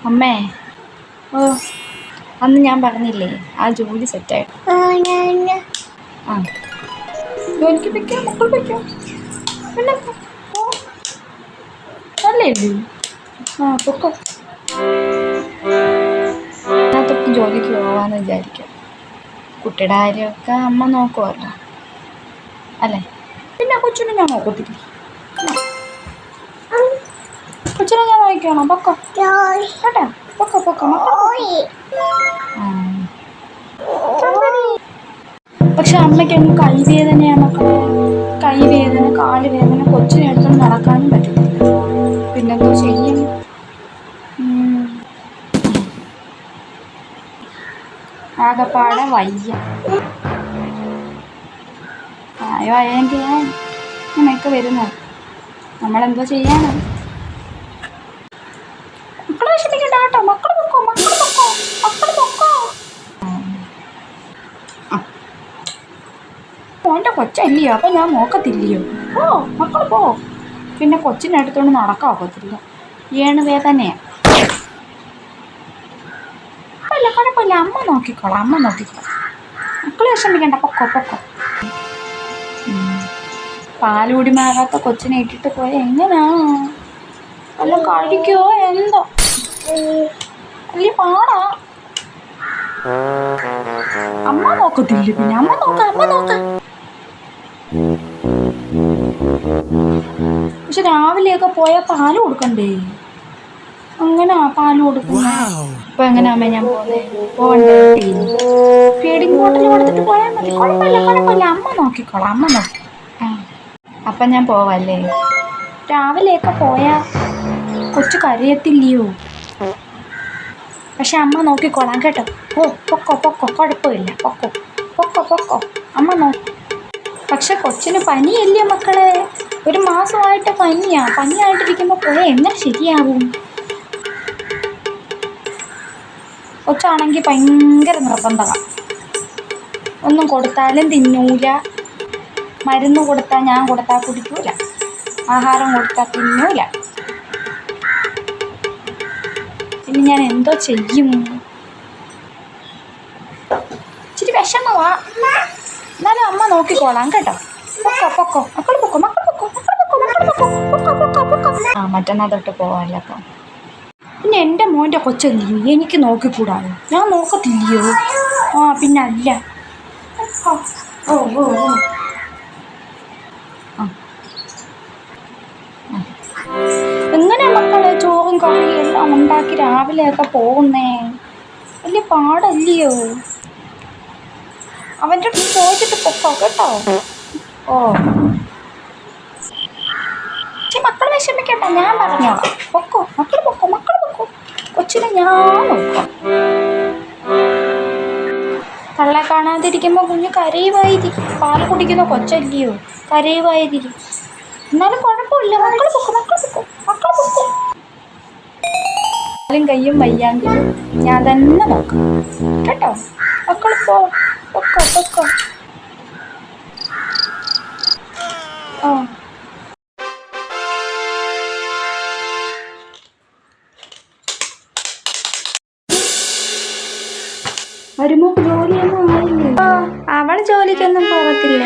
അമ്മേ, ഓ അന്ന് ഞാൻ പറഞ്ഞില്ലേ ആ ജോലി സെറ്റായിട്ട്. ആ ജോലിക്ക് പൊയ്ക്കോ, മക്കൾ പൊയ്ക്കോ. പിന്നെ അല്ലേ ആ പൊക്കോ. ഞാൻ തൊട്ട് ജോലിക്ക് പോവാന്ന് വിചാരിക്കാം. കുട്ടിയുടെ കാര്യമൊക്കെ അമ്മ നോക്കുമല്ലോ അല്ലേ? പിന്നെ കൊച്ചിനെ ഞാൻ നോക്കത്തില്ല. കൊച്ചിനെ ഞാൻ നോക്കിക്കോണം. പൊക്കോ കേട്ടോ, പൊക്കോ പൊക്കോ പക്ഷെ അമ്മയ്ക്കങ്ങ് കൈവേദനയാ മക്കളെ. കൈവേദന, കാല് വേദന, കൊച്ചിനെ എടുത്തോണ്ട് നടക്കാനും പറ്റത്തില്ല. പിന്നെന്തോ ചെയ്യും? ആകെപ്പാടെ വയ്യ. പ്രായമായെങ്കിൽ അങ്ങനെയൊക്കെ വരുന്നത്. നമ്മളെന്തോ ചെയ്യാനാ? മക്കളെ വിഷമിക്കണ്ട കേട്ടോ. മക്കൾ പൊക്കോ, മക്കൾ പൊക്കോ, മക്കൾ പൊക്കോ. മോൻ്റെ കൊച്ചല്ലയോ, അപ്പം ഞാൻ നോക്കത്തില്ലയോ? ഓ മക്കൾ പോ. പിന്നെ കൊച്ചിനെ എടുത്തോണ്ട് നടക്കാൻ ഒക്കത്തില്ല. വേദനയാണ്. കുഴപ്പമില്ല, അമ്മ നോക്കിക്കോളാം, അമ്മ നോക്കിക്കോളാം. മക്കൾ വിഷമിക്കണ്ട, പൊക്കോ പൊക്കോ. പാലുകൂടി മാറാത്ത കൊച്ചിനെ ഇട്ടിട്ട് പോയ എങ്ങനാ? വല്ല കഴിക്കോ എന്തോ? വലിയ പാടാ. അമ്മ നോക്കത്തില്ല. പിന്നെ അമ്മ നോക്ക. പക്ഷെ രാവിലെയൊക്കെ പോയാൽ പാല് കൊടുക്കണ്ടേ? അങ്ങനെ പാല് കൊടുക്കുന്ന ഇപ്പൊ എങ്ങനെയാ അമ്മ ഞാൻ പോവണ്ടേ? ഫീഡിങ് ബോട്ടിൽ കൊടുത്തിട്ട് പോയാൽ മതി. കുഴപ്പമില്ല, അമ്മ നോക്കിക്കോളാം, അമ്മ നോക്കി. അപ്പം ഞാൻ പോവല്ലേ? രാവിലെയൊക്കെ പോയാ കൊച്ചു കരയത്തില്ലയോ? പക്ഷെ അമ്മ നോക്കിക്കോളാം കേട്ടോ. ഓ പൊക്കോ കുഴപ്പമില്ല, പൊക്കോ അമ്മ നോക്കി. പക്ഷെ കൊച്ചിന് പനിയല്ലേ മക്കളെ? 1 മാസമായിട്ട് പനിയായിട്ടിരിക്കുമ്പോൾ പോയാൽ എങ്ങനെ ശരിയാവും? കൊച്ചാണെങ്കിൽ ഭയങ്കര നിർബന്ധമാണ്. ഒന്നും കൊടുത്താലും തിന്നൂല. മരുന്ന് കൊടുത്താൽ ഞാൻ കൊടുത്താൽ കുടിക്കൂല. ആഹാരം കൊടുത്താൽ തിന്നൂല. പിന്നെ ഞാൻ എന്തോ ചെയ്യും? ഇച്ചിരി വിഷമവാ. എന്നാലും അമ്മ നോക്കിക്കോളാം കേട്ടോ. പൊക്കോ മക്കൾ പൊക്കോ. ആ മറ്റന്നാൾ തൊട്ട് പോവാമല്ലോ. അപ്പം പിന്നെ എൻ്റെ മോൻ്റെ കൊച്ചല്ലയോ, എനിക്ക് നോക്കിക്കൂടായോ? ഞാൻ നോക്കത്തില്ലയോ? ആ പിന്നെ അല്ല. ഓ എങ്ങനെ മക്കളെ ചോറും കറിയും എല്ലാം ഉണ്ടാക്കി രാവിലെയൊക്കെ പോകുന്നേ? വലിയ പാടല്ലയോ? അവൻ്റെ അടുത്ത് ചോദിച്ചിട്ട് പൊക്കോ കേട്ടോ. ഓ മക്കൾ വിഷമിക്കണ്ട, ഞാൻ പറഞ്ഞോളാം. പൊക്കോ മക്കൾ പൊക്കോ. കൊച്ചിനെ ഞാൻ നോക്കാം. തള്ളെ കാണാതിരിക്കുമ്പോൾ കുഞ്ഞ് കരയുമായിരിക്കും. പാൽ കുടിക്കുന്ന കൊച്ചല്ലയോ, കരയുമായിരിക്കും. എന്നാലും കുഴപ്പമില്ല, മക്കൾ പൊക്കോ. കാലും കയ്യും വയ്യാങ്കിലും ഞാൻ തന്നെ നോക്കാം കേട്ടോ. മക്കൾ പൊക്കോ. ആ വരുമോ? ജോലിയൊന്നും ആയില്ലേ? അവൾ ജോലിക്കൊന്നും പോകത്തില്ല.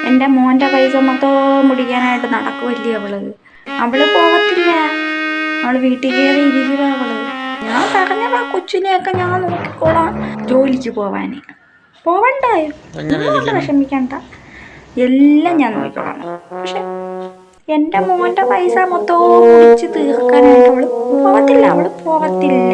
എൻ്റെ മോൻ്റെ പൈസ മൊത്തം മുടിക്കാനായിട്ട് നടക്കുമല്ലേ അവള് പോകത്തില്ല. അവൾ വീട്ടിൽ കയറി ഇരിക്കുക. ഞാൻ പറഞ്ഞതാ കൊച്ചിനെയൊക്കെ ഞാൻ നോക്കിക്കോളാം ജോലിക്ക് പോവണ്ടായോ? വിഷമിക്കണ്ട, എല്ലാം ഞാൻ നോക്കിക്കോളാം. പക്ഷെ എൻ്റെ മോൻ്റെ പൈസ മൊത്തം കുടിച്ച് തീർക്കാനായിട്ട് അവള് പോകത്തില്ല.